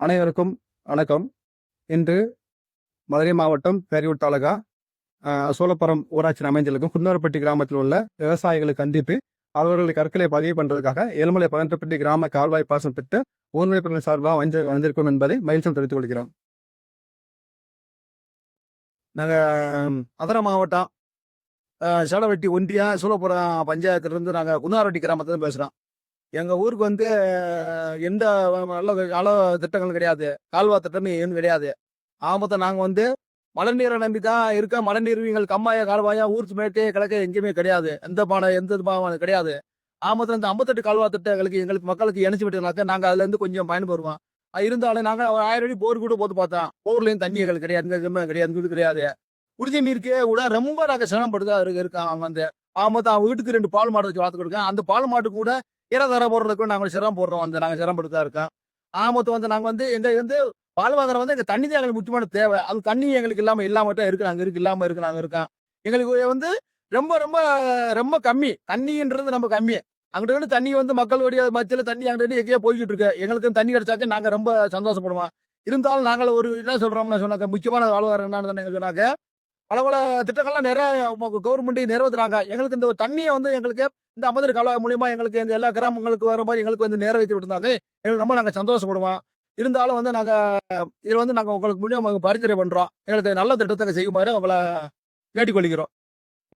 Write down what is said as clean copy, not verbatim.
அனைவருக்கும் வணக்கம். இன்று மதுரை மாவட்டம் பேரையூர் தாலுகா சோழப்புரம் ஊராட்சியில் அமைந்திருக்கும் குன்னூர்பட்டி கிராமத்தில் உள்ள விவசாயிகளை கண்டித்து அவர்களுடைய கற்களை பதிவு பண்றதுக்காக ஏழுமலை பதினெட்டுப்பட்டி கிராம கால்வாய் பாசன திட்ட ஊர்நிலைப்பிரிவு சார்பாக வந்திருக்கும் என்பதை மகிழ்ச்சியும் தெரிவித்துக் கொள்கிறோம். நாங்கள் மதுரை மாவட்டம் சேலவெட்டி ஒன்றியம் சோழபுரம் பஞ்சாயத்திலிருந்து நாங்கள் குன்னார்பட்டி கிராமத்தில் பேசுகிறோம். எங்கள் ஊருக்கு வந்து எந்த நல்ல திட்டங்களும் கிடையாது, கால்வா திட்டமும் எதுவும் கிடையாது. ஆமத்தை நாங்கள் வந்து மழைநீரை நம்பி தான் இருக்க. மழைநீர் எங்கள் கம்மாயா கால்வாயா ஊர் மேட்டே கிழக்க எங்கேயுமே கிடையாது, எந்த பாடம் கிடையாது. ஆமத்தில் இந்த 58 கால்வா திட்டம் எங்களுக்கு மக்களுக்கு இணைச்சி விட்டுனாக்க நாங்கள் அதுலேருந்து கொஞ்சம் பயன்பெறுவோம். இருந்தாலும் நாங்கள் 1000 அடி போர் கூட போட்டு பார்த்தோம். போர்லேயும் தண்ணி எங்களுக்கு கிடையாது கிடையாது. குடிநீர் நீருக்கே கூட ரொம்ப நாங்கள் சிரமப்பட்டு தான் இருக்கோம். அவங்க வந்து ஆமத்தை அவன் வீட்டுக்கு 2 பால் மாடு வச்சு வளர்த்து கொடுக்கேன். அந்த பால் மாட்டு கூட தர போடுறதுக்கு நாங்கள் சிரமம் போடுறோம். வந்து நாங்கள் சிரமப்பட்டு தான் இருக்கோம். ஆமத்தை வந்து நாங்கள் வந்து எங்களுக்கு வந்து வாழ்வாதாரம் வந்து எங்கள் தண்ணி தான் எங்களுக்கு முக்கியமான தேவை. அது தண்ணி எங்களுக்கு இல்லாமல் தான் இருக்கு. நாங்கள் இல்லாமல் இருக்கு நாங்கள் இருக்கோம். எங்களுக்கு வந்து ரொம்ப ரொம்ப ரொம்ப கம்மி தண்ணின்றது, நம்ம கம்மி. அங்கிட்ட வந்து தண்ணி வந்து மக்களுடைய மத்தியில் தண்ணி அங்கிட்ட எங்கேயோ போய்கிட்டு இருக்கு. எங்களுக்கு தண்ணி கிடைச்சாக்க நாங்கள் ரொம்ப சந்தோஷப்படுவோம். இருந்தாலும் நாங்கள் ஒரு என்ன சொல்றோம்னு சொன்னாக்க, முக்கியமான வாழ்வாதாரம் என்னன்னு சொன்னாக்க, பல திட்டங்கள்லாம் நிறைய கவர்மெண்ட் நிறைவேற்றுறாங்க. எங்களுக்கு இந்த தண்ணியை வந்து எங்களுக்கு இந்த 50 கால்வாய் மூலியமா எங்களுக்கு இந்த எல்லா கிராமங்களுக்கு வர மாதிரி எங்களுக்கு வந்து நிறைவேற்றி விட்டுருந்தாங்க. எங்களுக்கு ரொம்ப நாங்கள் சந்தோஷப்படுவோம். இருந்தாலும் வந்து இதில் வந்து நாங்கள் உங்களுக்கு முடியும் பரிந்துரை பண்றோம். எங்களுக்கு நல்ல திட்டத்தை செய்யுமாறு உங்களை கேட்டுக்கொள்கிறோம்.